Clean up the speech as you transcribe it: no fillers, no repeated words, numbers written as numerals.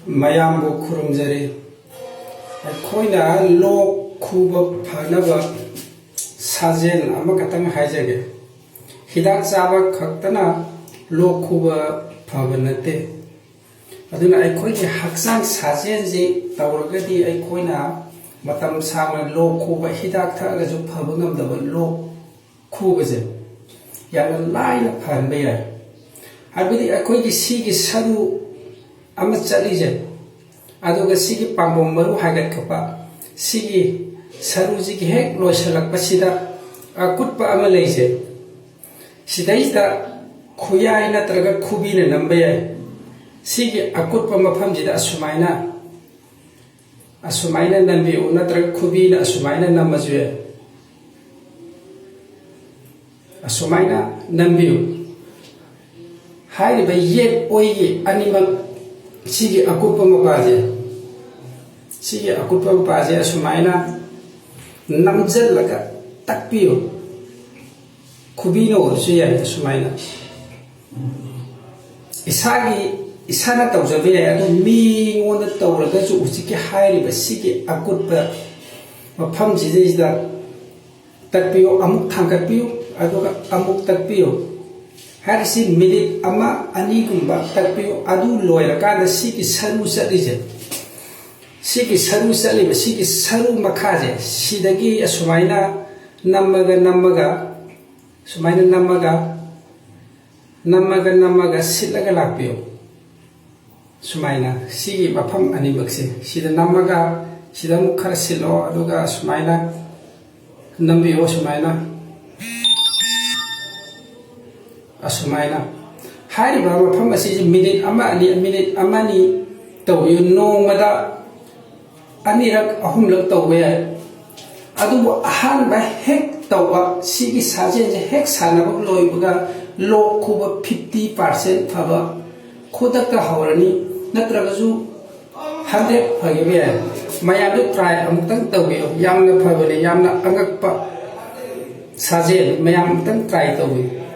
ꯃꯌꯥꯝꯕꯨ ꯈꯨꯔꯨꯝꯖꯔꯤ ꯑꯩꯈꯣꯏꯅ ꯂꯣꯛ ꯈꯨꯕ ꯐꯅꯕ ꯁꯥꯖꯦꯜ ꯑꯃꯈꯛꯇꯪ ꯍꯥꯏꯖꯒꯦ ꯍꯤꯗꯥꯛ ꯆꯥꯕ ꯈꯛꯇꯅ ꯂꯣꯛ ꯈꯨꯕ ꯐꯕ ꯅꯠꯇꯦ ꯑꯗꯨꯅ ꯑꯩꯈꯣꯏꯒꯤ ꯍꯛꯆꯥꯡ ꯁꯥꯖꯦꯜꯁꯤ ꯇꯧꯔꯒꯗꯤ ꯑꯩꯈꯣꯏꯅ ꯃꯇꯝ ꯁꯥꯡꯅ ꯂꯣꯛ ꯈꯨꯕ ꯍꯤꯗꯥꯛ ꯊꯛꯑꯒꯁꯨ ꯐꯕ ꯉꯝꯗꯕ ꯂꯣꯛ ꯈꯨꯕꯁꯦ ꯌꯥꯝꯅ ꯂꯥꯏꯅ ꯐꯍꯟꯕ ꯌꯥꯏ ꯍꯥꯏꯕꯗꯤ ꯑꯩꯈꯣꯏꯒꯤ ꯁꯤꯒꯤ ꯁꯔꯨ ꯑꯃ ꯆꯠꯂꯤꯁꯦ ꯑꯗꯨꯒ ꯁꯤꯒꯤ ꯄꯥꯝꯕꯣꯝ ꯃꯔꯨ ꯍꯥꯏꯒꯠꯈꯠꯄ ꯁꯤꯒꯤ ꯁꯔꯨꯁꯤꯒꯤ ꯍꯦꯛ ꯂꯣꯏꯁꯤꯜꯂꯛꯄꯁꯤꯗ ꯑꯀꯨꯠꯄ ꯑꯃ ꯂꯩꯁꯦ ꯁꯤꯗꯩꯁꯤꯗ ꯈꯨꯌꯥꯏ ꯅꯠꯇ꯭ꯔꯒ ꯈꯨꯕꯤꯅ ꯅꯝꯕ ꯌꯥꯏ ꯁꯤꯒꯤ ꯑꯀꯨꯠꯄ ꯃꯐꯝꯁꯤꯗ ꯑꯁꯨꯃꯥꯏꯅ ꯅꯝꯕꯤꯌꯨ ꯅꯠꯇ꯭ꯔꯒ ꯈꯨꯕꯤꯅ ꯑꯁꯨꯃꯥꯏꯅ ꯅꯝꯃꯁꯨ ꯌꯥꯏ ꯑꯁꯨꯃꯥꯏꯅ ꯅꯝꯕꯤꯌꯨ ꯍꯥꯏꯔꯤꯕ ꯌꯦꯠ ꯑꯣꯏꯒꯤ ꯑꯅꯤꯃꯛ ꯁꯤꯒꯤ ꯑꯀꯨꯠꯄ ꯃꯄꯥꯁꯦ ꯑꯁꯨꯃꯥꯏꯅ ꯅꯝꯖꯜꯂꯒ ꯇꯛꯄꯤꯌꯨ ꯈꯨꯕꯤꯅ ꯑꯣꯏꯔꯁꯨ ꯌꯥꯏ ꯑꯁꯨꯃꯥꯏꯅ ꯏꯁꯥꯅ ꯇꯧꯖꯕ ꯌꯥꯏ ꯑꯗꯨ ꯃꯤꯉꯣꯟꯗ ꯇꯧꯔꯒꯁꯨ ꯍꯧꯖꯤꯛꯀꯤ ꯍꯥꯏꯔꯤꯕ ꯁꯤꯒꯤ ꯑꯀꯨꯠꯄ ꯃꯐꯝꯁꯤꯗꯩꯁꯤꯗ ꯇꯛꯄꯤꯌꯨ ꯑꯃꯨꯛ ꯊꯥꯡꯒꯠꯄꯤꯌꯨ ꯑꯗꯨꯒ ꯑꯃꯨꯛ ꯇꯛꯄꯤꯌꯨ ꯍꯥꯏꯔꯤꯁꯤ ꯃꯤꯅꯤꯠ ꯑꯃ ꯑꯅꯤꯒꯨꯝꯕ ꯇꯛꯄꯤꯌꯨ ꯑꯗꯨ ꯂꯣꯏꯔꯀꯥꯟꯗ ꯁꯤꯒꯤ ꯁꯔꯨ ꯆꯠꯂꯤꯁꯦ ꯁꯤꯒꯤ ꯁꯔꯨ ꯆꯠꯂꯤꯕ ꯁꯤꯒꯤ ꯁꯔꯨ ꯃꯈꯥꯁꯦ ꯁꯤꯗꯒꯤ ꯑꯁꯨꯃꯥꯏꯅ ꯅꯝꯃꯒ ꯁꯤꯠꯂꯒ ꯂꯥꯛꯄꯤꯌꯨ ꯁꯨꯃꯥꯏꯅ ꯁꯤꯒꯤ ꯃꯐꯝ ꯑꯅꯤꯃꯛꯁꯦ ꯁꯤꯗ ꯅꯝꯃꯒ ꯁꯤꯗ ꯑꯃꯨꯛ ꯈꯔ ꯁꯤꯜꯂꯣ ꯑꯗꯨꯒ ꯁꯨꯃꯥꯏꯅ ꯅꯝꯕꯤꯌꯣ ꯑꯁꯨꯃꯥꯏꯅ ꯍꯥꯏꯔꯤꯕ ꯃꯐꯝ ꯑꯁꯤꯁꯦ ꯃꯤꯅꯤꯠ ꯑꯃ ꯑꯅꯤ ꯇꯧꯕꯤꯌꯨ ꯅꯣꯡꯃꯗ ꯑꯅꯤꯔꯛ ꯑꯍꯨꯝꯂꯛ ꯇꯧꯕ ꯌꯥꯏ ꯑꯗꯨꯕꯨ ꯑꯍꯥꯟꯕ ꯍꯦꯛ ꯇꯧꯕ ꯁꯤꯒꯤ ꯁꯥꯖꯦꯜꯁꯦ ꯍꯦꯛ ꯁꯥꯟꯅꯕ ꯂꯣꯏꯕꯒ ꯂꯣꯛ ꯈꯨꯕ 50% ꯐꯕ ꯈꯨꯗꯛꯇ ꯍꯧꯔꯅꯤ ꯅꯠꯇ꯭ꯔꯒꯁꯨ 100 ꯐꯈꯤꯕ ꯌꯥꯏ ꯃꯌꯥꯝꯁꯨ ꯇ꯭ꯔꯥꯏ ꯑꯃꯨꯛꯇꯪ ꯇꯧꯕꯤꯌꯨ ꯌꯥꯝꯅ ꯐꯕꯅꯤ ꯌꯥꯝꯅ ꯑꯉꯛꯄ ꯁꯥꯖꯦꯜ ꯃꯌꯥꯝ ꯑꯃꯨꯛꯇꯪ ꯇ꯭ꯔꯥꯏ ꯇꯧꯕꯤꯌꯨ